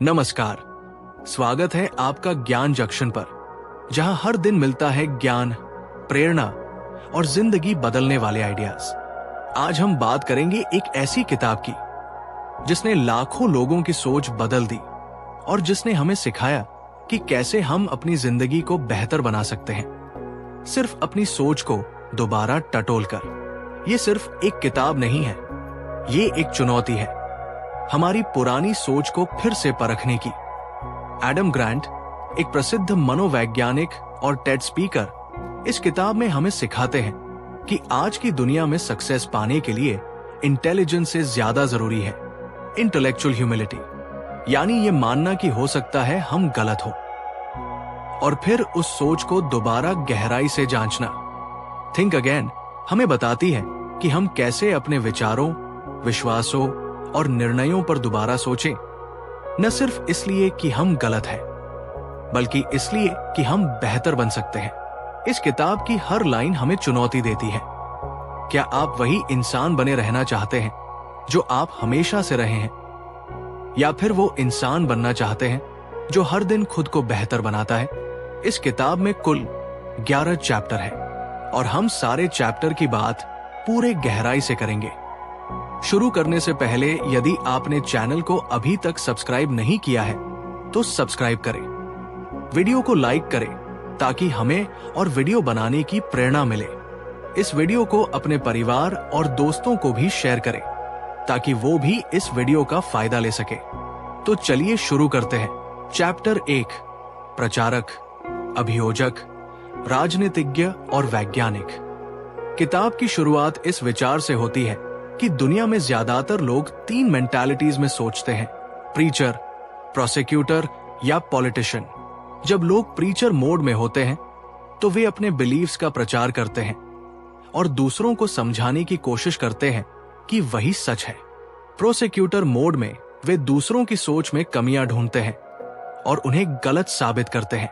नमस्कार, स्वागत है आपका ज्ञान जंक्शन पर, जहां हर दिन मिलता है ज्ञान, प्रेरणा और जिंदगी बदलने वाले आइडियाज। आज हम बात करेंगे एक ऐसी किताब की जिसने लाखों लोगों की सोच बदल दी और जिसने हमें सिखाया कि कैसे हम अपनी जिंदगी को बेहतर बना सकते हैं, सिर्फ अपनी सोच को दोबारा टटोलकर। ये सिर्फ एक किताब नहीं है, ये एक चुनौती है हमारी पुरानी सोच को फिर से परखने की। एडम ग्रांट, एक प्रसिद्ध मनोवैज्ञानिक और टेड स्पीकर, इस किताब में हमें सिखाते हैं कि आज की दुनिया में सक्सेस पाने के लिए इंटेलिजेंस से ज्यादा जरूरी है इंटेलेक्चुअल ह्यूमिलिटी, यानी ये मानना कि हो सकता है हम गलत हो और फिर उस सोच को दोबारा गहराई से जांचना। थिंक अगेन हमें बताती है कि हम कैसे अपने विचारों, विश्वासों और निर्णयों पर दोबारा सोचें, न सिर्फ इसलिए कि हम गलत हैं, बल्कि इसलिए कि हम बेहतर बन सकते हैं। इस किताब की हर लाइन हमें चुनौती देती है। क्या आप वही इंसान बने रहना चाहते हैं जो आप हमेशा से रहे हैं, या फिर वो इंसान बनना चाहते हैं जो हर दिन खुद को बेहतर बनाता है? इस किताब में कुल 11 चैप्टर है और हम सारे चैप्टर की बात पूरे गहराई से करेंगे। शुरू करने से पहले यदि आपने चैनल को अभी तक सब्सक्राइब नहीं किया है तो सब्सक्राइब करें, वीडियो को लाइक करें ताकि हमें और वीडियो बनाने की प्रेरणा मिले। इस वीडियो को अपने परिवार और दोस्तों को भी शेयर करें ताकि वो भी इस वीडियो का फायदा ले सके। तो चलिए शुरू करते हैं। चैप्टर 1, प्रचारक, अभियोजक, राजनीतिज्ञ और वैज्ञानिक। किताब की शुरुआत इस विचार से होती है कि दुनिया में ज्यादातर लोग 3 मेंटालिटीज में सोचते हैं, प्रीचर, प्रोसिक्यूटर या पॉलिटिशियन। जब लोग प्रीचर मोड में होते हैं तो वे अपने बिलीव्स का प्रचार करते हैं और दूसरों को समझाने की कोशिश करते हैं कि वही सच है। प्रोसिक्यूटर मोड में वे दूसरों की सोच में कमियां ढूंढते हैं और उन्हें गलत साबित करते हैं।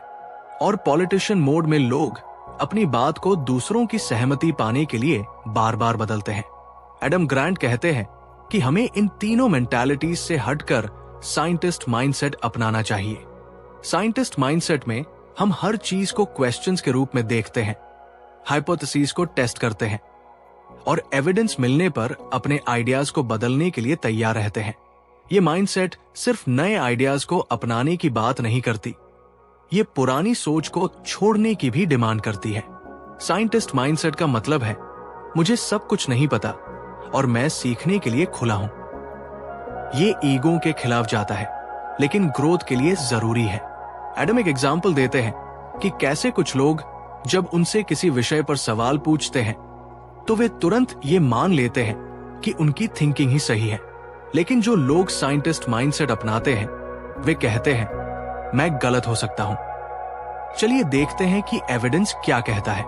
और पॉलिटिशियन मोड में लोग अपनी बात को दूसरों की सहमति पाने के लिए बार बार बदलते हैं। एडम ग्रांट कहते हैं कि हमें इन तीनों मेंटालिटीज से हटकर साइंटिस्ट माइंडसेट अपनाना चाहिए। साइंटिस्ट माइंडसेट में हम हर चीज को क्वेश्चंस के रूप में देखते हैं, हाइपोथेसिस को टेस्ट करते हैं और एविडेंस मिलने पर अपने आइडियाज को बदलने के लिए तैयार रहते हैं। ये माइंडसेट सिर्फ नए आइडियाज को अपनाने की बात नहीं करती, ये पुरानी सोच को छोड़ने की भी डिमांड करती है। साइंटिस्ट माइंडसेट का मतलब है, मुझे सब कुछ नहीं पता और मैं सीखने के लिए खुला हूं। ये ईगो के खिलाफ जाता है, लेकिन ग्रोथ के लिए जरूरी है। एडम एक एग्जाम्पल देते हैं कि कैसे कुछ लोग जब उनसे किसी विषय पर सवाल पूछते हैं तो वे तुरंत ये मान लेते हैं कि उनकी थिंकिंग ही सही है, लेकिन जो लोग साइंटिस्ट माइंडसेट अपनाते हैं वे कहते हैं, मैं गलत हो सकता हूं। चलिए देखते हैं कि एविडेंस क्या कहता है।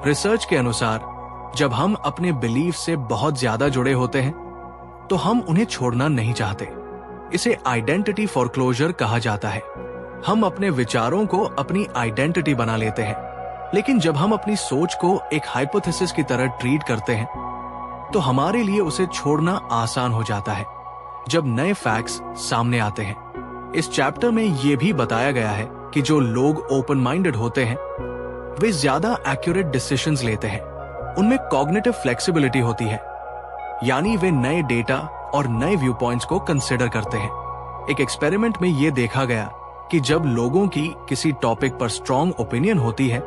रिसर्च के अनुसार जब हम अपने बिलीफ से बहुत ज्यादा जुड़े होते हैं तो हम उन्हें छोड़ना नहीं चाहते। इसे आइडेंटिटी फॉरक्लोजर कहा जाता है। हम अपने विचारों को अपनी आइडेंटिटी बना लेते हैं, लेकिन जब हम अपनी सोच को एक हाइपोथेसिस की तरह ट्रीट करते हैं तो हमारे लिए उसे छोड़ना आसान हो जाता है जब नए फैक्ट्स सामने आते हैं। इस चैप्टर में यह भी बताया गया है कि जो लोग ओपन माइंडेड होते हैं वे ज्यादा एक्यूरेट डिसीजंस लेते हैं। उनमें कॉग्निटिव फ्लेक्सिबिलिटी होती है, यानी वे नए डेटा और नए व्यू पॉइंट्स को कंसिडर करते हैं। एक एक्सपेरिमेंट में यह देखा गया कि जब लोगों की किसी टॉपिक पर स्ट्रॉन्ग ओपिनियन होती है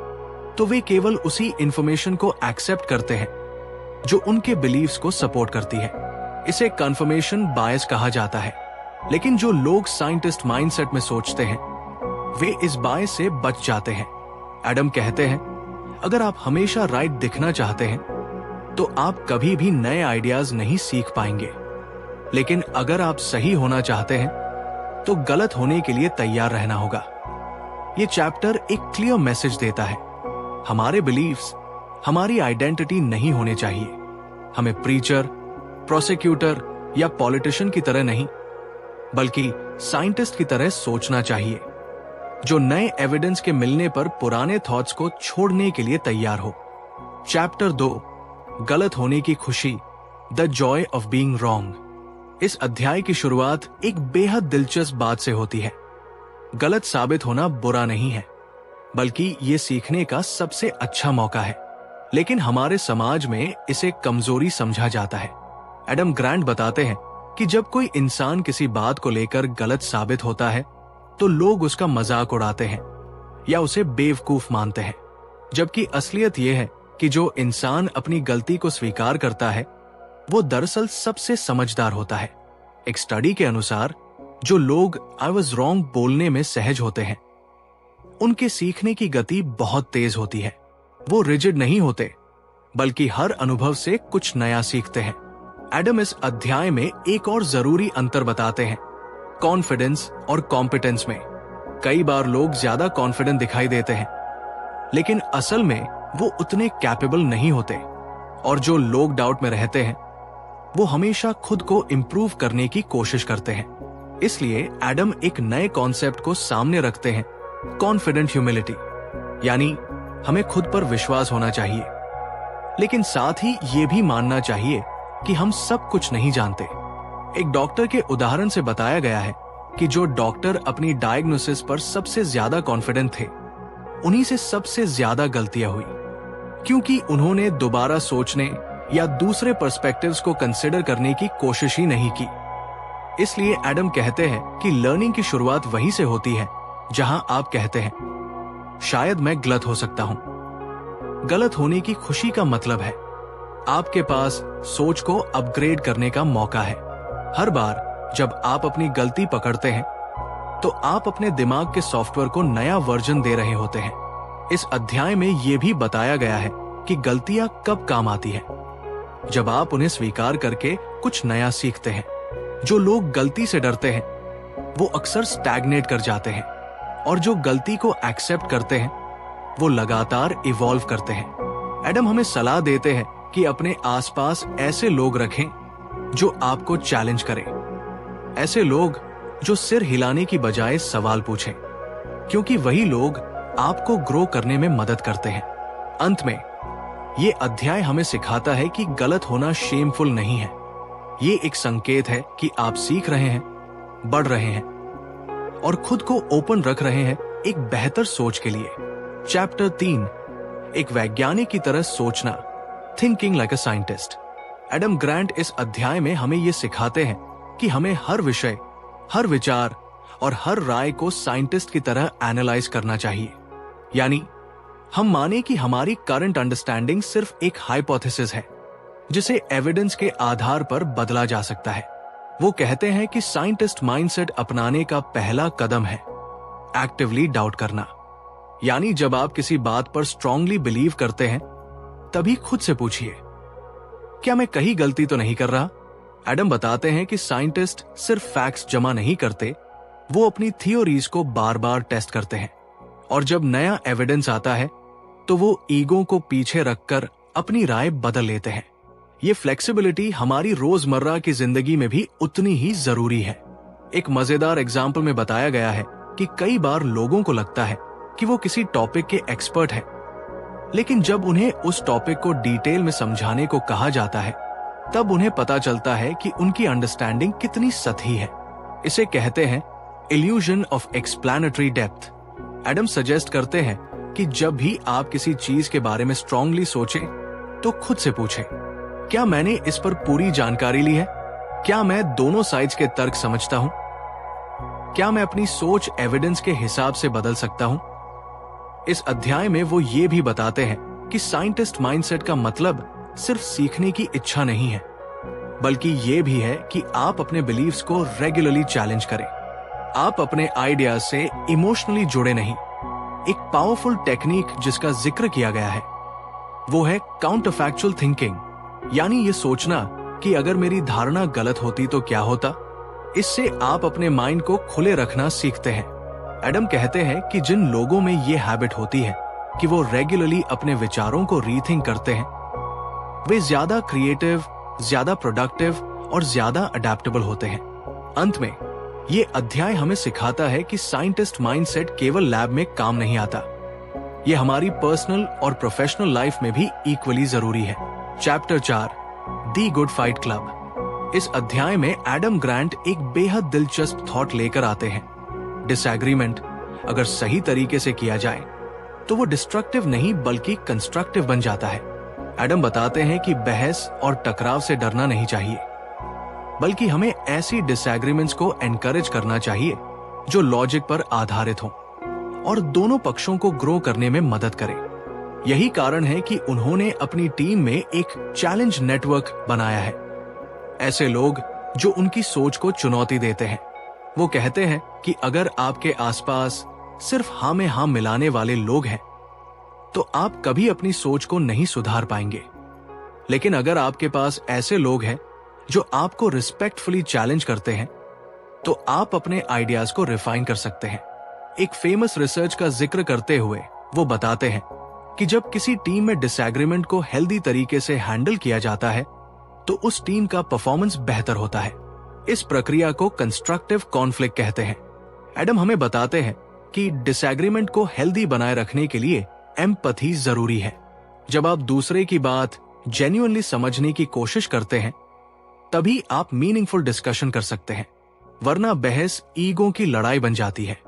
तो वे केवल उसी इंफॉर्मेशन को एक्सेप्ट करते हैं जो उनके बिलीव्स को सपोर्ट करती है। इसे कंफर्मेशन बायस कहा जाता है। लेकिन जो लोग साइंटिस्ट माइंडसेट में सोचते हैं वे इस बायस से बच जाते हैं। एडम कहते हैं, अगर आप हमेशा राइट दिखना चाहते हैं तो आप कभी भी नए आइडियाज नहीं सीख पाएंगे, लेकिन अगर आप सही होना चाहते हैं तो गलत होने के लिए तैयार रहना होगा। ये चैप्टर एक क्लियर मैसेज देता है, हमारे बिलीव्स हमारी आइडेंटिटी नहीं होने चाहिए। हमें प्रीचर, प्रोसिक्यूटर या पॉलिटिशियन की तरह नहीं, बल्कि साइंटिस्ट की तरह सोचना चाहिए, जो नए एविडेंस के मिलने पर पुराने थॉट्स को छोड़ने के लिए तैयार हो। चैप्टर 2, गलत होने की खुशी, the Joy of being wrong. इस अध्याय की शुरुआत एक बेहद दिलचस्प बात से होती है। गलत साबित होना बुरा नहीं है, बल्कि ये सीखने का सबसे अच्छा मौका है। लेकिन हमारे समाज में इसे कमजोरी समझा जाता है। एडम ग्रांट बताते हैं कि जब कोई इंसान किसी बात को लेकर गलत साबित होता है तो लोग उसका मजाक उड़ाते हैं या उसे बेवकूफ मानते हैं, जबकि असलियत यह है कि जो इंसान अपनी गलती को स्वीकार करता है वो दरअसल सबसे समझदार होता है। एक स्टडी के अनुसार जो लोग आई वॉज रॉन्ग बोलने में सहज होते हैं उनके सीखने की गति बहुत तेज होती है। वो रिजिड नहीं होते, बल्कि हर अनुभव से कुछ नया सीखते हैं। एडम इस अध्याय में एक और जरूरी अंतर बताते हैं कॉन्फिडेंस और कॉम्पिटेंस में। कई बार लोग ज्यादा कॉन्फिडेंट दिखाई देते हैं, लेकिन असल में वो उतने कैपेबल नहीं होते। और जो लोग डाउट में रहते हैं वो हमेशा खुद को इम्प्रूव करने की कोशिश करते हैं। इसलिए एडम एक नए कॉन्सेप्ट को सामने रखते हैं, कॉन्फिडेंट ह्यूमिलिटी, यानी हमें खुद पर विश्वास होना चाहिए, लेकिन साथ ही ये भी मानना चाहिए कि हम सब कुछ नहीं जानते। एक डॉक्टर के उदाहरण से बताया गया है कि जो डॉक्टर अपनी डायग्नोसिस पर सबसे ज्यादा कॉन्फिडेंट थे उन्हीं से सबसे ज्यादा गलतियां हुई, क्योंकि उन्होंने दोबारा सोचने या दूसरे पर्सपेक्टिव्स को कंसिडर करने की कोशिश ही नहीं की। इसलिए एडम कहते हैं कि लर्निंग की शुरुआत वहीं से होती है जहां आप कहते हैं शायद मैं गलत हो सकता हूं। गलत होने की खुशी का मतलब है आपके पास सोच को अपग्रेड करने का मौका है। हर बार जब आप अपनी गलती पकड़ते हैं तो आप अपने दिमाग के सॉफ्टवेयर को नया वर्जन दे रहे होते हैं। इस अध्याय में यह भी बताया गया है कि गलतियां कब काम आती हैं, जब आप उन्हें स्वीकार करके कुछ नया सीखते हैं। जो लोग गलती से डरते हैं वो अक्सर स्टैग्नेट कर जाते हैं, और जो गलती को एक्सेप्ट करते हैं वो लगातार इवॉल्व करते हैं। एडम हमें सलाह देते हैं कि अपने आसपास ऐसे लोग रखें जो आपको चैलेंज करें, ऐसे लोग जो सिर हिलाने की बजाय सवाल पूछें, क्योंकि वही लोग आपको ग्रो करने में मदद करते हैं। अंत में ये अध्याय हमें सिखाता है कि गलत होना शेमफुल नहीं है। ये एक संकेत है कि आप सीख रहे हैं, बढ़ रहे हैं और खुद को ओपन रख रहे हैं एक बेहतर सोच के लिए। चैप्टर 3, एक वैज्ञानिक की तरह सोचना, thinking like a scientist. Adam Grant इस अध्याय में हमें ये सिखाते हैं कि हमें हर विषय, हर विचार और हर राय को साइंटिस्ट की तरह एनालाइज करना चाहिए। यानी हम माने कि हमारी करंट अंडरस्टैंडिंग सिर्फ एक हाइपोथेसिस है जिसे एविडेंस के आधार पर बदला जा सकता है। वो कहते हैं कि साइंटिस्ट माइंडसेट अपनाने का पहला कदम है एक्टिवली डाउट करना। यानी जब आप किसी बात पर स्ट्रांगली बिलीव करते हैं तभी खुद से पूछिए, क्या मैं कहीं गलती तो नहीं कर रहा? एडम बताते हैं कि साइंटिस्ट सिर्फ फैक्ट्स जमा नहीं करते, वो अपनी थियोरीज को बार बार टेस्ट करते हैं, और जब नया एविडेंस आता है तो वो ईगो को पीछे रखकर अपनी राय बदल लेते हैं। ये फ्लेक्सिबिलिटी हमारी रोजमर्रा की जिंदगी में भी उतनी ही जरूरी है। एक मजेदार एग्जाम्पल में बताया गया है कि कई बार लोगों को लगता है कि वो किसी टॉपिक के एक्सपर्ट हैं, लेकिन जब उन्हें उस टॉपिक को डिटेल में समझाने को कहा जाता है तब उन्हें पता चलता है कि उनकी अंडरस्टैंडिंग कितनी सतही है। इसे कहते हैं illusion of explanatory depth. Adam suggest करते हैं कि जब भी आप किसी चीज के बारे में स्ट्रांगली सोचें तो खुद से पूछें, क्या मैंने इस पर पूरी जानकारी ली है? क्या मैं दोनों साइड्स के तर्क समझता हूं? क्या मैं अपनी सोच एविडेंस के हिसाब से बदल सकता हूं? इस अध्याय में वो ये भी बताते हैं कि साइंटिस्ट माइंडसेट का मतलब सिर्फ सीखने की इच्छा नहीं है, बल्कि ये भी है कि आप अपने बिलीव्स को रेगुलरली चैलेंज करें। आप अपने आइडियाज से इमोशनली जुड़े नहीं। एक पावरफुल टेक्निक जिसका जिक्र किया गया है वो है काउंटर फैक्चुअल थिंकिंग, यानी ये सोचना कि अगर मेरी धारणा गलत होती तो क्या होता। इससे आप अपने माइंड को खुले रखना सीखते हैं। एडम कहते हैं कि जिन लोगों में ये हैबिट होती है कि वो रेगुलरली अपने विचारों को रीथिंक करते हैं, वे ज्यादा क्रिएटिव, ज्यादा प्रोडक्टिव और ज्यादा अडेप्टेबल होते हैं। अंत में ये अध्याय हमें सिखाता है कि साइंटिस्ट माइंडसेट केवल लैब में काम नहीं आता, ये हमारी पर्सनल और प्रोफेशनल लाइफ में भी इक्वली जरूरी है। चैप्टर 4, दी गुड फाइट क्लब। इस अध्याय में एडम ग्रांट एक बेहद दिलचस्प थॉट लेकर आते हैं। डिसएग्रीमेंट अगर सही तरीके से किया जाए तो वो डिस्ट्रक्टिव नहीं बल्कि कंस्ट्रक्टिव बन जाता है। एडम बताते हैं कि बहस और टकराव से डरना नहीं चाहिए, बल्कि हमें ऐसी डिसएग्रीमेंट्स को एनकरेज करना चाहिए जो लॉजिक पर आधारित हो और दोनों पक्षों को ग्रो करने में मदद करें। यही कारण है कि उन्होंने अपनी टीम में एक चैलेंज नेटवर्क बनाया है। ऐसे लोग जो उनकी सोच को चुनौती देते हैं। वो कहते हैं कि अगर आपके आसपास सिर्फ हाँ में हाँ मिलाने वाले लोग हैं तो आप कभी अपनी सोच को नहीं सुधार पाएंगे। लेकिन अगर आपके पास ऐसे लोग हैं जो आपको रिस्पेक्टफुली चैलेंज करते हैं तो आप अपने आइडियाज को रिफाइन कर सकते हैं। एक फेमस रिसर्च का जिक्र करते हुए वो बताते हैं कि जब किसी टीम में डिसएग्रीमेंट को हेल्दी तरीके से हैंडल किया जाता है तो उस टीम का परफॉर्मेंस बेहतर होता है। इस प्रक्रिया को कंस्ट्रक्टिव कॉन्फ्लिक्ट कहते हैं। एडम हमें बताते हैं कि डिसएग्रीमेंट को हेल्दी बनाए रखने के लिए एम्पैथी जरूरी है। जब आप दूसरे की बात जेन्युइनली समझने की कोशिश करते हैं तभी आप मीनिंगफुल डिस्कशन कर सकते हैं, वरना बहस ईगो की लड़ाई बन जाती है।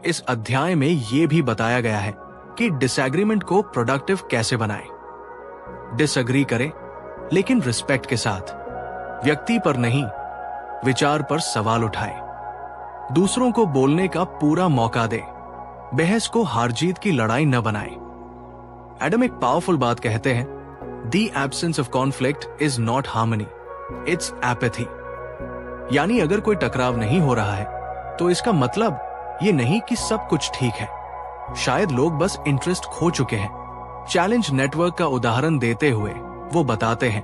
इस अध्याय में यह भी बताया गया है कि डिसएग्रीमेंट को प्रोडक्टिव कैसे बनाएं। डिसएग्री करें लेकिन रिस्पेक्ट के साथ, व्यक्ति पर नहीं विचार पर सवाल उठाएं, दूसरों को बोलने का पूरा मौका दें, बहस को हार जीत की लड़ाई न बनाएं। एडम एक पावरफुल बात कहते हैं, the absence of conflict is not harmony, it's apathy. यानी अगर कोई टकराव नहीं हो रहा है तो इसका मतलब ये नहीं कि सब कुछ ठीक है, शायद लोग बस इंटरेस्ट खो चुके हैं। चैलेंज नेटवर्क का उदाहरण देते हुए वो बताते हैं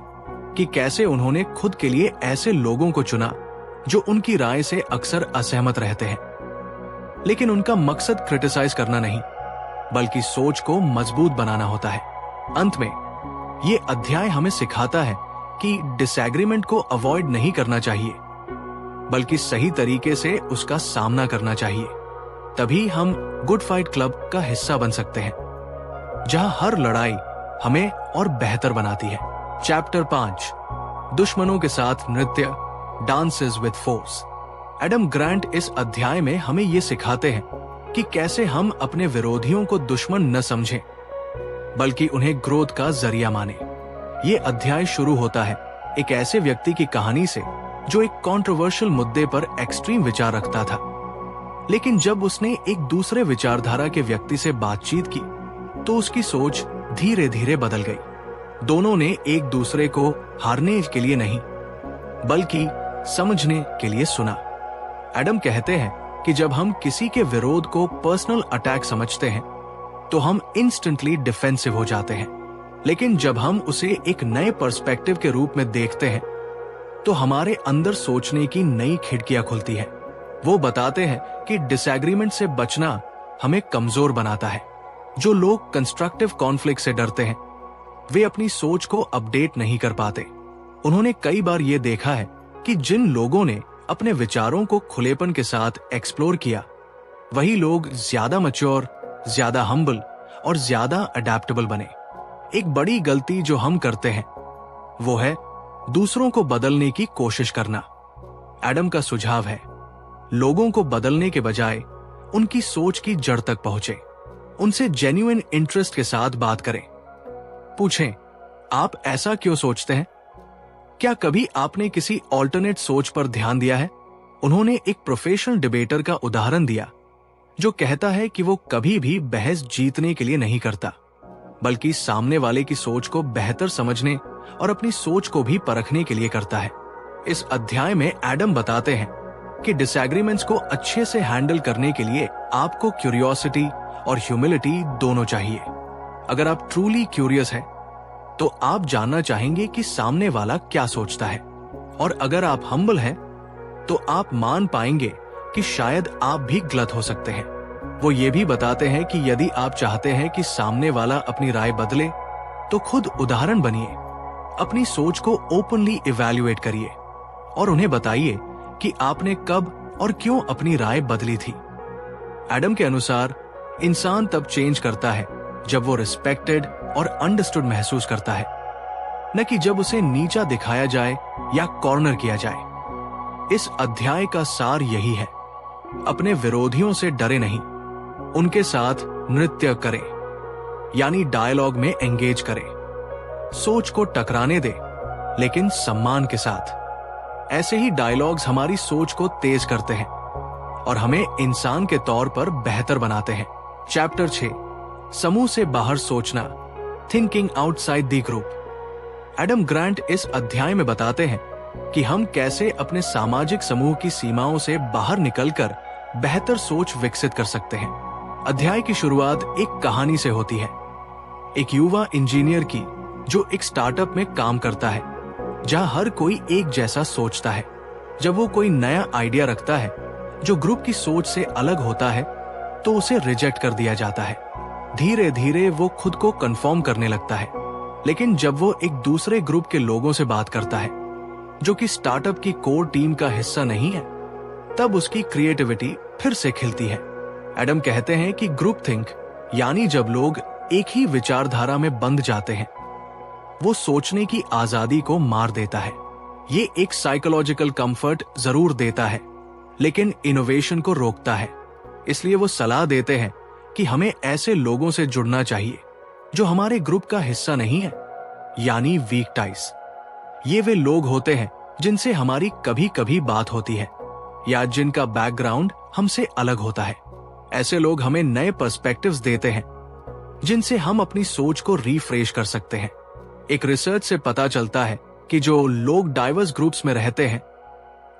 कि कैसे उन्होंने खुद के लिए ऐसे लोगों को चुना जो उनकी राय से अक्सर असहमत रहते हैं, लेकिन उनका मकसद क्रिटिसाइज करना नहीं बल्कि सोच को मजबूत बनाना होता है। अंत में ये अध्याय हमें सिखाता है कि डिसएग्रीमेंट को अवॉइड नहीं करना चाहिए बल्कि सही तरीके से उसका सामना करना चाहिए। तभी हम गुड फाइट क्लब का हिस्सा बन सकते हैं, जहां हर लड़ाई हमें और बेहतर बनाती है। चैप्टर 5, दुश्मनों के साथ नृत्य, dances with force. Adam Grant इस अध्याय में हमें ये सिखाते हैं कि कैसे हम अपने विरोधियों को दुश्मन न समझें बल्कि उन्हें ग्रोथ का जरिया माने। ये अध्याय शुरू होता है एक ऐसे व्यक्ति की कहानी से जो एक कंट्रोवर्शियल मुद्दे पर एक्सट्रीम विचार रखता था, लेकिन जब उसने एक दूसरे विचारधारा के व्यक्ति से बातचीत की तो उसकी सोच धीरे धीरे बदल गई। दोनों ने एक दूसरे को हारने के लिए नहीं बल्कि समझने के लिए सुना। एडम कहते हैं कि जब हम किसी के विरोध को पर्सनल अटैक समझते हैं तो हम इंस्टेंटली डिफेंसिव हो जाते हैं, लेकिन जब हम उसे एक नए पर्सपेक्टिव के रूप में देखते हैं तो हमारे अंदर सोचने की नई खिड़कियां खुलती हैं। वो बताते हैं कि डिसएग्रीमेंट से बचना हमें कमजोर बनाता है। जो लोग कंस्ट्रक्टिव कॉन्फ्लिक्ट से डरते हैं वे अपनी सोच को अपडेट नहीं कर पाते। उन्होंने कई बार ये देखा है कि जिन लोगों ने अपने विचारों को खुलेपन के साथ एक्सप्लोर किया वही लोग ज्यादा मैच्योर, ज्यादा हम्बल और ज्यादा अडेप्टेबल बने। एक बड़ी गलती जो हम करते हैं वो है दूसरों को बदलने की कोशिश करना। एडम का सुझाव है लोगों को बदलने के बजाय उनकी सोच की जड़ तक पहुंचे, उनसे जेन्युइन इंटरेस्ट के साथ बात करें। पूछें, आप ऐसा क्यों सोचते हैं? क्या कभी आपने किसी ऑल्टरनेट सोच पर ध्यान दिया है? उन्होंने एक प्रोफेशनल डिबेटर का उदाहरण दिया जो कहता है कि वो कभी भी बहस जीतने के लिए नहीं करता बल्कि सामने वाले की सोच को बेहतर समझने और अपनी सोच को भी परखने के लिए करता है। इस अध्याय में एडम बताते हैं कि डिसएग्रीमेंट्स को अच्छे से हैंडल करने के लिए आपको क्यूरियोसिटी और ह्यूमिलिटी दोनों चाहिए। अगर आप ट्रूली क्यूरियस हैं तो आप जानना चाहेंगे कि सामने वाला क्या सोचता है, और अगर आप हम्बल हैं तो आप मान पाएंगे कि शायद आप भी गलत हो सकते हैं। वो ये भी बताते हैं कि यदि आप चाहते हैं कि सामने वाला अपनी राय बदले तो खुद उदाहरण बनिए, अपनी सोच को ओपनली इवैल्यूएट करिए और उन्हें बताइए कि आपने कब और क्यों अपनी राय बदली थी। एडम के अनुसार इंसान तब चेंज करता है जब वो रिस्पेक्टेड और अंडरस्टूड महसूस करता है। न कि जब उसे नीचा दिखाया जाए या कॉर्नर किया जाए। इस अध्याय का सार यही है, अपने विरोधियों से डरे नहीं, उनके साथ नृत्य करें, यानी डायलॉग में एंगेज करें। सोच को टकराने दे, लेकिन सम्मान के साथ। ऐसे ही डायलॉग्स हमारी सोच को तेज करते हैं और हमें इंसान के तौर पर बेहतर बनाते हैं। चैप्टर 6, समूह से बाहर सोचना, thinking outside the group. Adam Grant इस अध्याय में बताते हैं कि हम कैसे अपने सामाजिक समूह की सीमाओं से बाहर निकलकर बेहतर सोच विकसित कर सकते हैं। अध्याय की शुरुआत एक कहानी से होती है, एक युवा इंजीनियर की जो एक स्टार्टअप में काम करता है जहां हर कोई एक जैसा सोचता है। जब वो कोई नया आइडिया रखता है जो ग्रुप की सोच से अलग होता है तो उसे रिजेक्ट कर दिया जाता है। धीरे धीरे वो खुद को कन्फर्म करने लगता है, लेकिन जब वो एक दूसरे ग्रुप के लोगों से बात करता है जो कि स्टार्टअप की कोर टीम का हिस्सा नहीं है, तब उसकी क्रिएटिविटी फिर से खिलती है। एडम कहते हैं कि ग्रुप थिंक, यानी जब लोग एक ही विचारधारा में बंध जाते हैं, वो सोचने की आजादी को मार देता है। ये एक साइकोलॉजिकल कंफर्ट जरूर देता है, लेकिन इनोवेशन को रोकता है। इसलिए वो सलाह देते हैं कि हमें ऐसे लोगों से जुड़ना चाहिए जो हमारे ग्रुप का हिस्सा नहीं है, यानी वीक टाइस। ये वे लोग होते हैं जिनसे हमारी कभी कभी बात होती है या जिनका बैकग्राउंड हमसे अलग होता है। ऐसे लोग हमें नए पर्सपेक्टिव्स देते हैं जिनसे हम अपनी सोच को रिफ्रेश कर सकते हैं। एक रिसर्च से पता चलता है कि जो लोग डाइवर्स ग्रुप्स में रहते हैं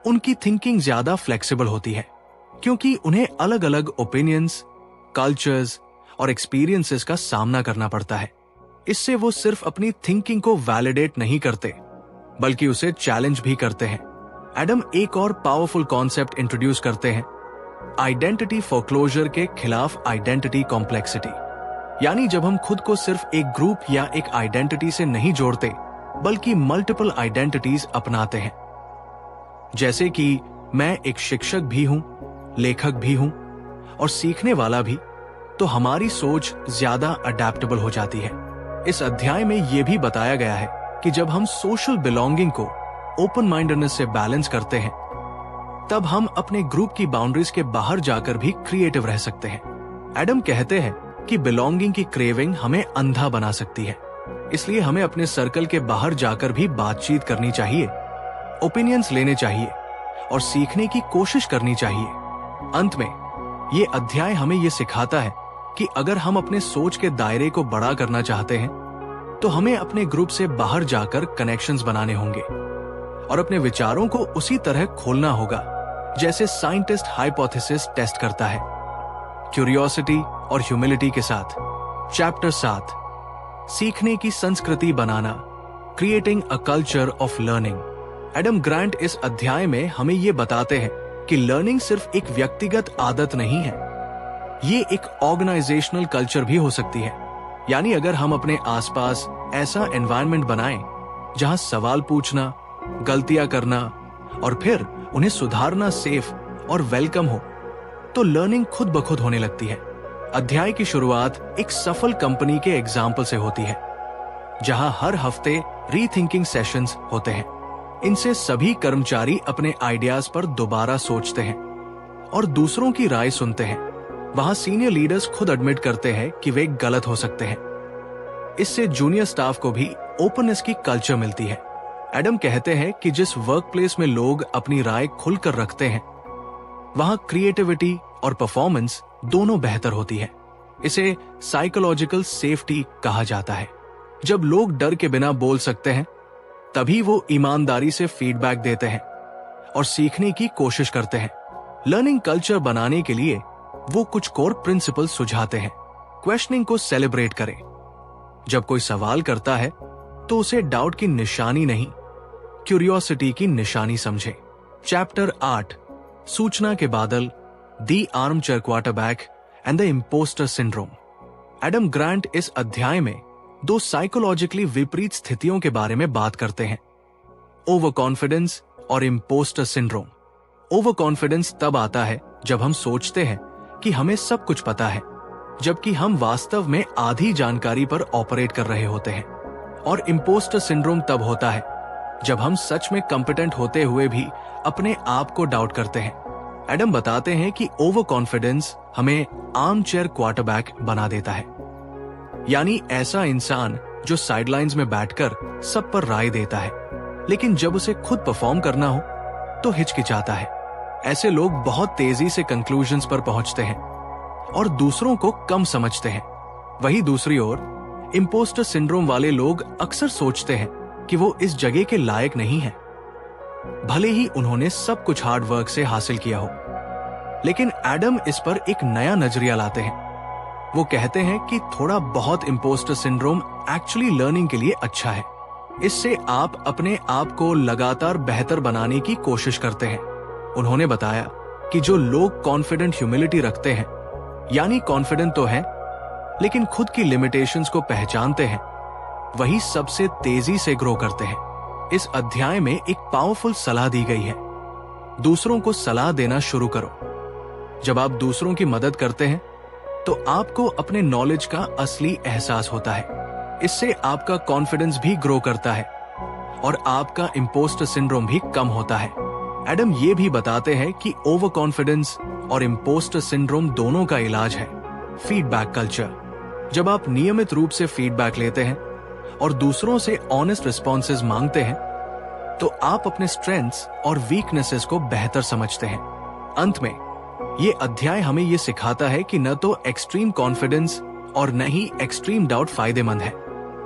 उनकी थिंकिंग ज्यादा फ्लेक्सिबल होती है, क्योंकि उन्हें अलग अलग ओपिनियंस, कल्चर्स और एक्सपीरियंसेस का सामना करना पड़ता है। इससे वो सिर्फ अपनी थिंकिंग को वैलिडेट नहीं करते बल्कि उसे चैलेंज भी करते हैं। एडम एक और पावरफुल कॉन्सेप्ट इंट्रोड्यूस करते हैं, आइडेंटिटी फोरक्लोजर के खिलाफ आइडेंटिटी कॉम्प्लेक्सिटी। यानी जब हम खुद को सिर्फ एक ग्रुप या एक आइडेंटिटी से नहीं जोड़ते बल्कि मल्टीपल आइडेंटिटीज अपनाते हैं, जैसे कि मैं एक शिक्षक भी हूं, लेखक भी हूं और सीखने वाला भी, तो हमारी सोच ज्यादा अडेप्टेबल हो जाती है। इस अध्याय में यह भी बताया गया है कि जब हम सोशल बिलोंगिंग को ओपन माइंडेडनेस से बैलेंस करते हैं, तब हम अपने ग्रुप की बाउंड्रीज के बाहर जाकर भी क्रिएटिव रह सकते हैं। एडम कहते हैं कि बिलोंगिंग की क्रेविंग हमें अंधा बना सकती है, इसलिए हमें अपने सर्कल के बाहर जाकर भी बातचीत करनी चाहिए, ओपिनियंस लेने चाहिए और सीखने की कोशिश करनी चाहिए। अंत में ये अध्याय हमें ये सिखाता है कि अगर हम अपने सोच के दायरे को बड़ा करना चाहते हैं तो हमें अपने ग्रुप से बाहर जाकर कनेक्शंस बनाने होंगे और अपने विचारों को उसी तरह खोलना होगा जैसे साइंटिस्ट हाइपोथेसिस टेस्ट करता है, क्यूरियोसिटी और ह्यूमिलिटी के साथ। चैप्टर 7, सीखने की संस्कृति बनाना, creating a culture of learning. Adam Grant इस अध्याय में हमें ये बताते हैं कि लर्निंग सिर्फ एक व्यक्तिगत आदत नहीं है, ये एक ऑर्गेनाइजेशनल कल्चर भी हो सकती है। यानी अगर हम अपने आसपास ऐसा एनवायरनमेंट बनाएं जहां सवाल पूछना, गलतियां करना और फिर उन्हें सुधारना सेफ और वेलकम हो, तो लर्निंग खुद ब खुद होने लगती है। अध्याय की शुरुआत एक सफल कंपनी के एग्जाम्पल से होती है, जहां हर हफ्ते रीथिंकिंग सेशंस होते हैं। इनसे सभी कर्मचारी अपने आइडियाज पर दोबारा सोचते हैं और दूसरों की राय सुनते हैं। वहां सीनियर लीडर्स खुद एडमिट करते हैं कि वे गलत हो सकते हैं। इससे जूनियर स्टाफ को भी ओपननेस की कल्चर मिलती है। एडम कहते हैं कि जिस वर्क प्लेस में लोग अपनी राय खुलकर रखते हैं, वहां क्रिएटिविटी और परफॉर्मेंस दोनों बेहतर होती है। इसे साइकोलॉजिकल सेफ्टी कहा जाता है। जब लोग डर के बिना बोल सकते हैं, तभी वो ईमानदारी से फीडबैक देते हैं और सीखने की कोशिश करते हैं। लर्निंग कल्चर बनाने के लिए वो कुछ कोर प्रिंसिपल सुझाते हैं। क्वेश्चनिंग को सेलिब्रेट करें। जब कोई सवाल करता है तो उसे डाउट की निशानी नहीं, क्यूरियोसिटी की निशानी समझे। चैप्टर 8, सूचना के बादल, the armchair quarterback and the impostor syndrome. Adam Grant इस अध्याय में दो साइकोलॉजिकली विपरीत स्थितियों के बारे में बात करते हैं, ओवर कॉन्फिडेंस और इम्पोस्टर सिंड्रोम। ओवर कॉन्फिडेंस तब आता है जब हम सोचते हैं कि हमें सब कुछ पता है, जबकि हम वास्तव में आधी जानकारी पर ऑपरेट कर रहे होते हैं। और इम्पोस्टर सिंड्रोम तब होता है जब हम सच में कॉम्पिटेंट होते हुए भी अपने आप को डाउट करते हैं। एडम बताते हैं कि ओवर कॉन्फिडेंस हमें आर्म चेयर क्वार्टरबैक बना देता है, यानी ऐसा इंसान जो साइडलाइंस में बैठकर सब पर राय देता है, लेकिन जब उसे खुद परफॉर्म करना हो तो हिचकिचाता है। ऐसे लोग बहुत तेजी से कंक्लूजन्स पर पहुंचते हैं और दूसरों को कम समझते हैं। वहीं दूसरी ओर इम्पोस्टर सिंड्रोम वाले लोग अक्सर सोचते हैं कि वो इस जगह के लायक नहीं है, भले ही उन्होंने सब कुछ हार्ड वर्क से हासिल किया हो। लेकिन एडम इस पर एक नया नजरिया लाते हैं। वो कहते हैं कि थोड़ा बहुत इम्पोस्टर सिंड्रोम एक्चुअली लर्निंग के लिए अच्छा है। इससे आप अपने आप को लगातार बेहतर बनाने की कोशिश करते हैं। उन्होंने बताया कि जो लोग कॉन्फिडेंट ह्यूमिलिटी रखते हैं, यानी कॉन्फिडेंट तो हैं, लेकिन खुद की लिमिटेशंस को पहचानते हैं, वही सबसे तेजी से ग्रो करते हैं। इस अध्याय में एक पावरफुल सलाह दी गई है। दूसरों को सलाह देना शुरू करो। जब आप दूसरों की मदद करते हैं तो आपको अपने नॉलेज का असली एहसास होता है। इससे आपका कॉन्फिडेंस भी ग्रो करता है और आपका इम्पोस्टर सिंड्रोम भी कम होता है। एडम ये भी बताते हैं कि ओवर कॉन्फिडेंस और इम्पोस्टर सिंड्रोम दोनों का इलाज है फीडबैक कल्चर। जब आप नियमित रूप से फीडबैक लेते हैं और दूसरों से ऑनेस्ट रिस्पॉन्सेज मांगते हैं तो आप अपने स्ट्रेंथ्स और वीकनेसेस को बेहतर समझते हैं। अंत में ये अध्याय हमें ये सिखाता है कि न तो एक्सट्रीम कॉन्फिडेंस और न ही एक्सट्रीम डाउट फायदेमंद है।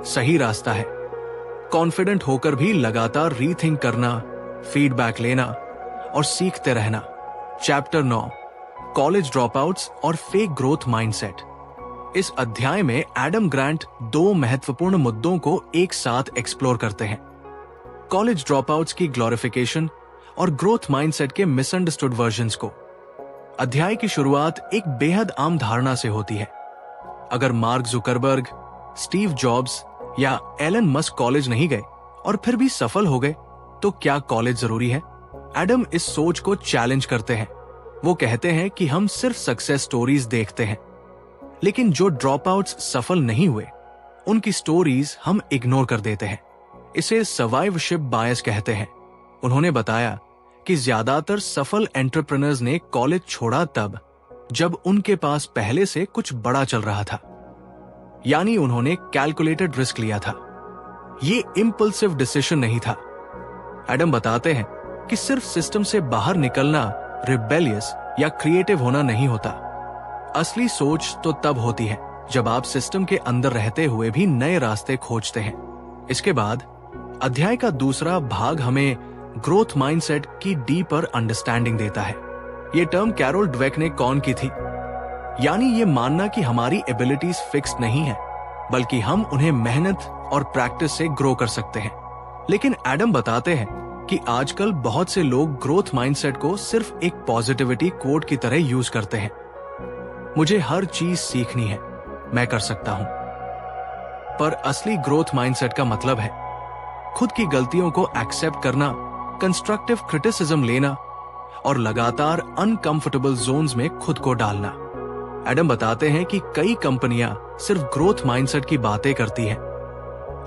सही रास्ता है कॉन्फिडेंट होकर भी लगातार रीथिंक करना, फीडबैक लेना और सीखते रहना। चैप्टर 9 कॉलेज ड्रॉपआउट्स और फेक ग्रोथ माइंडसेट। इस अध्याय में एडम ग्रांट दो महत्वपूर्ण मुद्दों को एक साथ एक्सप्लोर करते हैं, कॉलेज ड्रॉपआउट्स की ग्लोरिफिकेशन और ग्रोथ माइंडसेट के मिसअंडरस्टूड वर्जन्स को। अध्याय की शुरुआत एक बेहद आम धारणा से होती है। अगर मार्क जुकरबर्ग, स्टीव जॉब्स या एलन मस्क कॉलेज नहीं गए और फिर भी सफल हो गए तो क्या कॉलेज जरूरी है? एडम इस सोच को चैलेंज करते हैं। वो कहते हैं कि हम सिर्फ सक्सेस स्टोरीज देखते हैं, लेकिन जो ड्रॉप आउट्स सफल नहीं हुए उनकी स्टोरीज हम इग्नोर कर देते हैं। इसे सर्वाइवरशिप बायस कहते हैं। उन्होंने बताया कि ज्यादातर सफल एंटरप्रेन्योर्स ने कॉलेज छोड़ा तब जब उनके पास पहले से कुछ बड़ा चल रहा था, यानी उन्होंने कैलकुलेटेड रिस्क लिया था। ये इम्पल्सिव डिसीजन नहीं था। एडम बताते हैं कि सिर्फ सिस्टम से बाहर निकलना रिबेलियस या क्रिएटिव होना नहीं होता। असली सोच तो तब होती है जब आप सिस्टम के अंदर रहते हुए भी नए रास्ते खोजते हैं। इसके बाद अध्याय का दूसरा भाग हमें ग्रोथ माइंडसेट की डीपर अंडरस्टैंडिंग देता है। ये टर्म कैरोल ड्वेक ने कॉइन की थी, यानी ये मानना कि हमारी एबिलिटीज फिक्स्ड नहीं है, बल्कि हम उन्हें मेहनत और प्रैक्टिस से ग्रो कर सकते हैं। लेकिन एडम बताते हैं कि आजकल बहुत से लोग ग्रोथ माइंडसेट को सिर्फ एक पॉजिटिविटी कोट की तरह यूज करते हैं। मुझे हर चीज सीखनी है, मैं कर सकता हूं। पर असली ग्रोथ माइंडसेट का मतलब है खुद की गलतियों को एक्सेप्ट करना, कंस्ट्रक्टिव क्रिटिसिज्म लेना और लगातार अनकंफर्टेबल जोन्स में खुद को डालना। एडम बताते हैं कि कई कंपनियां सिर्फ ग्रोथ माइंडसेट की बातें करती हैं,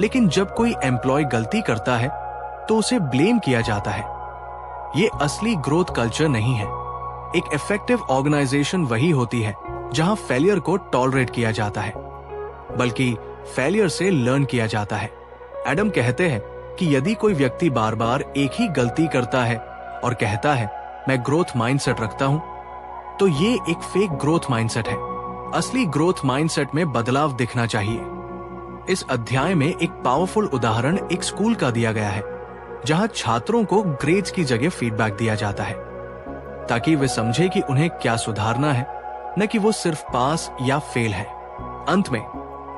लेकिन जब कोई एम्प्लॉय गलती करता है तो उसे ब्लेम किया जाता है। ये असली ग्रोथ कल्चर नहीं है। एक इफेक्टिव ऑर्गेनाइजेशन वही होती है जहां फेलियर को टॉलरेट किया जाता है, बल्कि फेलियर से लर्न किया जाता है। एडम कहते हैं कि यदि कोई व्यक्ति बार बार एक ही गलती करता है और कहता है मैं ग्रोथ माइंडसेट रखता हूं, तो ये एक फेक ग्रोथ माइंडसेट है। असली ग्रोथ माइंडसेट में बदलाव दिखना चाहिए। इस अध्याय में एक पावरफुल उदाहरण एक स्कूल का दिया गया है, जहां छात्रों को ग्रेड्स की जगह फीडबैक दिया जाता है, ताकि वे समझे कि उन्हें क्या सुधारना है, न कि वो सिर्फ पास या फेल है। अंत में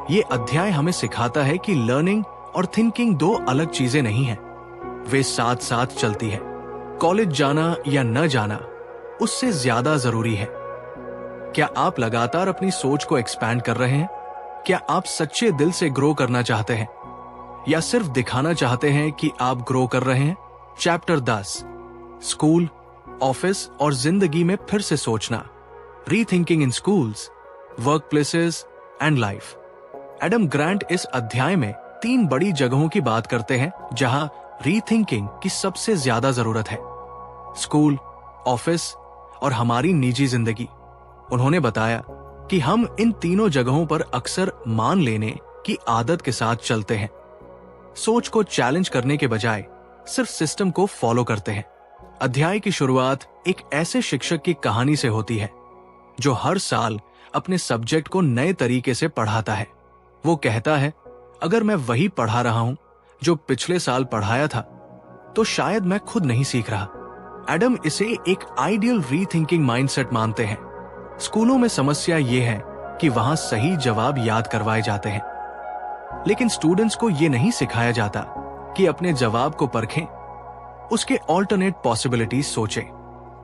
ये अध्याय हमें सिखाता है कि लर्निंग और थिंकिंग दो अलग चीजें नहीं हैं, वे साथ साथ चलती है। कॉलेज जाना या न जाना उससे ज्यादा जरूरी है। क्या आप लगातार अपनी सोच को एक्सपैंड कर रहे हैं? क्या आप सच्चे दिल से ग्रो करना चाहते हैं या सिर्फ दिखाना चाहते हैं कि आप ग्रो कर रहे हैं? चैप्टर 10 स्कूल, ऑफिस और जिंदगी में फिर से सोचना, rethinking in schools, work places and life. Adam Grant इस अध्याय में 3 बड़ी जगहों की बात करते हैं जहां रीथिंकिंग की सबसे ज्यादा जरूरत है। स्कूल, ऑफिस और हमारी निजी जिंदगी। उन्होंने बताया कि हम इन तीनों जगहों पर अक्सर मान लेने की आदत के साथ चलते हैं। सोच को चैलेंज करने के बजाय सिर्फ सिस्टम को फॉलो करते हैं। अध्याय की शुरुआत एक ऐसे शिक्षक की कहानी से होती है जो हर साल अपने सब्जेक्ट को नए तरीके से पढ़ाता है। वो कहता है, अगर मैं वही पढ़ा रहा हूं जो पिछले साल पढ़ाया था तो शायद मैं खुद नहीं सीख रहा। एडम इसे एक आइडियल रीथिंकिंग माइंडसेट मानते हैं। स्कूलों में समस्या ये है कि वहां सही जवाब याद करवाए जाते हैं, लेकिन स्टूडेंट्स को ये नहीं सिखाया जाता कि अपने जवाब को परखें, उसके ऑल्टरनेट पॉसिबिलिटीज सोचें।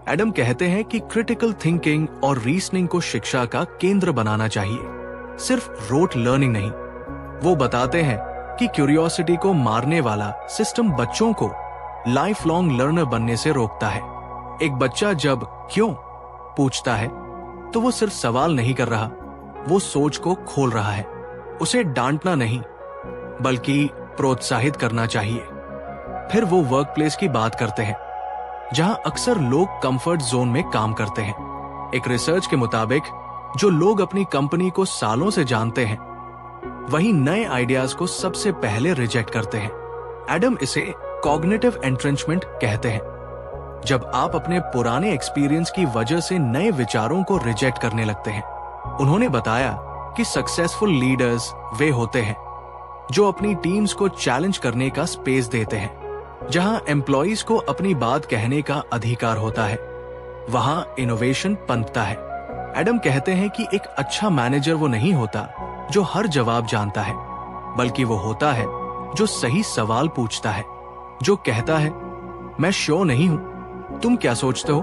एडम कहते हैं कि क्रिटिकल थिंकिंग और रीजनिंग को शिक्षा का केंद्र बनाना चाहिए, सिर्फ रोट लर्निंग नहीं। वो बताते हैं कि क्यूरियोसिटी को मारने वाला सिस्टम बच्चों को लाइफ लॉन्ग लर्नर बनने से रोकता है। एक बच्चा जब क्यों पूछता है तो वो सिर्फ सवाल नहीं कर रहा, वो सोच को खोल रहा है। उसे डांटना नहीं बल्कि प्रोत्साहित करना चाहिए। फिर वो वर्क प्लेस की बात करते हैं जहां अक्सर लोग कंफर्ट जोन में काम करते हैं। एक रिसर्च के मुताबिक जो लोग अपनी कंपनी को सालों से जानते हैं वही नए आइडियाज को सबसे पहले रिजेक्ट करते हैं। एडम इसे कॉग्निटिव एंट्रेंचमेंट कहते हैं। जब आप अपने पुराने एक्सपीरियंस की वजह से नए विचारों को रिजेक्ट करने लगते हैं। उन्होंने बताया कि सक्सेसफुल लीडर्स वे होते हैं जो अपनी टीम्स को चैलेंज करने का स्पेस देते हैं। जहां एम्प्लॉइज को अपनी बात कहने का अधिकार होता है, वहां इनोवेशन पनपता है। एडम कहते हैं कि एक अच्छा मैनेजर वो नहीं होता जो हर जवाब जानता है, बल्कि वो होता है जो सही सवाल पूछता है, जो कहता है, मैं श्योर नहीं हूं, तुम क्या सोचते हो।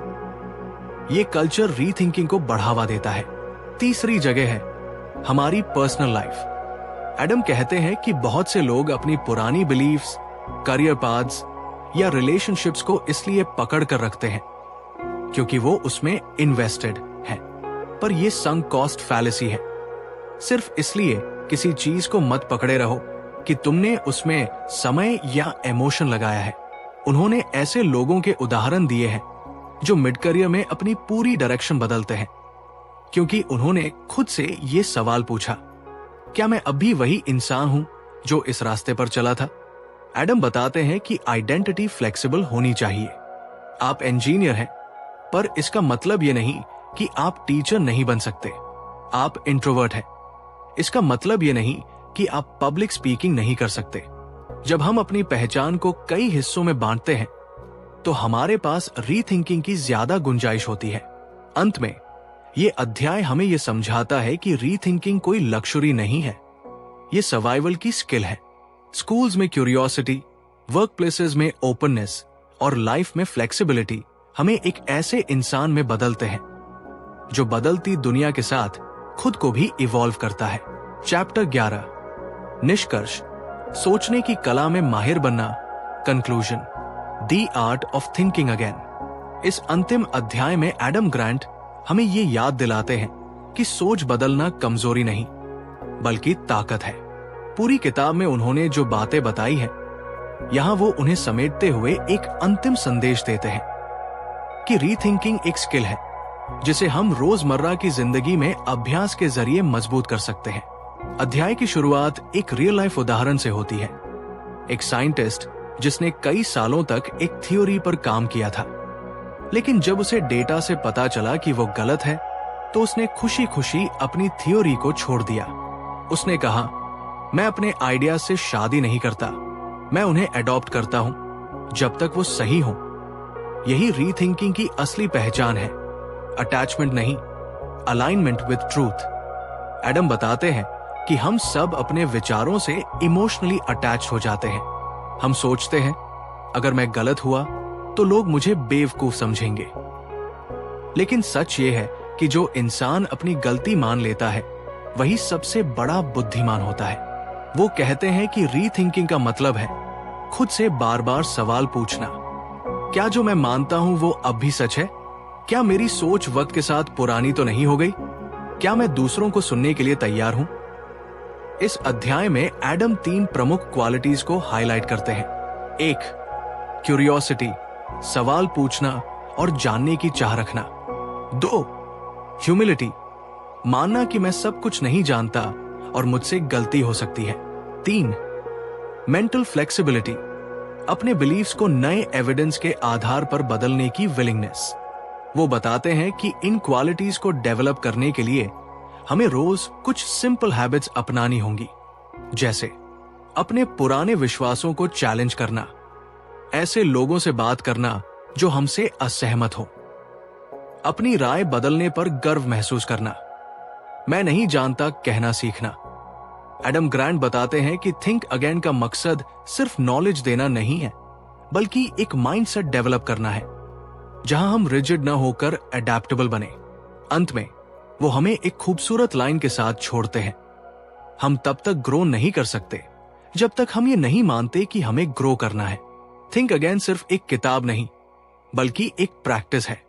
ये कल्चर रीथिंकिंग को बढ़ावा देता है। तीसरी जगह है हमारी पर्सनल लाइफ। एडम कहते हैं कि बहुत से लोग अपनी पुरानी बिलीफ्स, करियर पाथ्स या रिलेशनशिप्स को इसलिए पकड़ कर रखते हैं क्योंकि वो उसमें इन्वेस्टेड हैं। पर यह संक कॉस्ट फैलेसी है। सिर्फ इसलिए किसी चीज को मत पकड़े रहो कि तुमने उसमें समय या इमोशन लगाया है। उन्होंने ऐसे लोगों के उदाहरण दिए हैं जो मिड करियर में अपनी पूरी डायरेक्शन बदलते हैं क्योंकि उन्होंने खुद से ये सवाल पूछा, क्या मैं अब भी वही इंसान हूं जो इस रास्ते पर चला था। एडम बताते हैं कि आइडेंटिटी फ्लेक्सिबल होनी चाहिए। आप इंजीनियर हैं, पर इसका मतलब ये नहीं कि आप टीचर नहीं बन सकते। आप इंट्रोवर्ट हैं, इसका मतलब ये नहीं कि आप पब्लिक स्पीकिंग नहीं कर सकते। जब हम अपनी पहचान को कई हिस्सों में बांटते हैं तो हमारे पास रीथिंकिंग की ज्यादा गुंजाइश होती है। अंत में ये अध्याय हमें ये समझाता है कि रीथिंकिंग कोई लक्जरी नहीं है, ये सर्वाइवल की स्किल है। स्कूल्स में क्यूरियोसिटी, वर्क प्लेसेस में ओपननेस और लाइफ में फ्लेक्सिबिलिटी हमें एक ऐसे इंसान में बदलते हैं जो बदलती दुनिया के साथ खुद को भी इवॉल्व करता है। चैप्टर 11, निष्कर्ष, सोचने की कला में माहिर बनना, conclusion, the art of thinking again. इस अंतिम अध्याय में एडम ग्रांट हमें ये याद दिलाते हैं कि सोच बदलना कमजोरी नहीं बल्कि ताकत है। पूरी किताब में उन्होंने जो बातें बताई हैं, यहां वो उन्हें समेटते हुए एक अंतिम संदेश देते हैं कि रीथिंकिंग एक स्किल है जिसे हम रोजमर्रा की जिंदगी में अभ्यास के जरिए मजबूत कर सकते हैं। अध्याय की शुरुआत एक रियल लाइफ उदाहरण से होती है। एक साइंटिस्ट जिसने कई सालों तक एक थ्योरी पर काम किया था, लेकिन जब उसे डेटा से पता चला कि वो गलत है तो उसने खुशी खुशी अपनी थ्योरी को छोड़ दिया। उसने कहा, मैं अपने आइडिया से शादी नहीं करता, मैं उन्हें अडॉप्ट करता हूं जब तक वो सही हो। यही रीथिंकिंग की असली पहचान है, अटैचमेंट नहीं, अलाइनमेंट विद ट्रूथ। एडम बताते हैं कि हम सब अपने विचारों से इमोशनली अटैच हो जाते हैं। हम सोचते हैं, अगर मैं गलत हुआ तो लोग मुझे बेवकूफ समझेंगे। लेकिन सच ये है कि जो इंसान अपनी गलती मान लेता है वही सबसे बड़ा बुद्धिमान होता है। वो कहते हैं कि रीथिंकिंग का मतलब है खुद से बार बार सवाल पूछना, क्या जो मैं मानता हूं वो अब भी सच है? क्या मेरी सोच वक्त के साथ पुरानी तो नहीं हो गई? क्या मैं दूसरों को सुनने के लिए तैयार हूं? इस अध्याय में एडम 3 प्रमुख क्वालिटीज को हाईलाइट करते हैं। 1, क्यूरियोसिटी, सवाल पूछना और जानने की चाह रखना। 2, ह्यूमिलिटी, मानना कि मैं सब कुछ नहीं जानता और मुझसे गलती हो सकती है। 3, मेंटल फ्लेक्सिबिलिटी, अपने बिलीव्स को नए एविडेंस के आधार पर बदलने की विलिंगनेस। वो बताते हैं कि इन क्वालिटीज को डेवलप करने के लिए हमें रोज कुछ सिंपल हैबिट्स अपनानी होंगी, जैसे अपने पुराने विश्वासों को चैलेंज करना, ऐसे लोगों से बात करना जो हमसे असहमत हो, अपनी राय बदलने पर गर्व महसूस करना, मैं नहीं जानता कहना सीखना। एडम ग्रांट बताते हैं कि थिंक अगेन का मकसद सिर्फ नॉलेज देना नहीं है, बल्कि एक माइंडसेट डेवलप करना है जहां हम रिजिड न होकर एडेप्टेबल बने। अंत में वो हमें एक खूबसूरत लाइन के साथ छोड़ते हैं, हम तब तक ग्रो नहीं कर सकते जब तक हम ये नहीं मानते कि हमें ग्रो करना है। थिंक अगेन सिर्फ एक किताब नहीं, बल्कि एक प्रैक्टिस है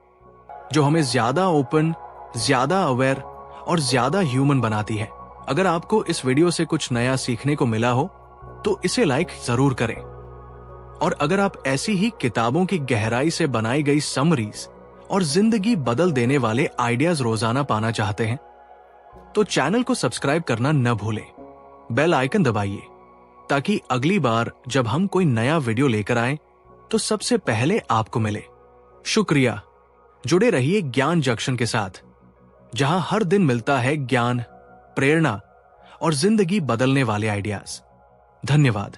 जो हमें ज्यादा ओपन, ज्यादा अवेयर और ज्यादा ह्यूमन बनाती है। अगर आपको इस वीडियो से कुछ नया सीखने को मिला हो तो इसे लाइक जरूर करें, और अगर आप ऐसी ही किताबों की गहराई से बनाई गई समरीज और जिंदगी बदल देने वाले आइडियाज रोजाना पाना चाहते हैं तो चैनल को सब्सक्राइब करना न भूलें। बेल आइकन दबाइए ताकि अगली बार जब हम कोई नया वीडियो लेकर आए तो सबसे पहले आपको मिले। शुक्रिया। जुड़े रहिए ज्ञान जंक्शन के साथ, जहां हर दिन मिलता है ज्ञान, प्रेरणा और जिंदगी बदलने वाले आइडियाज। धन्यवाद।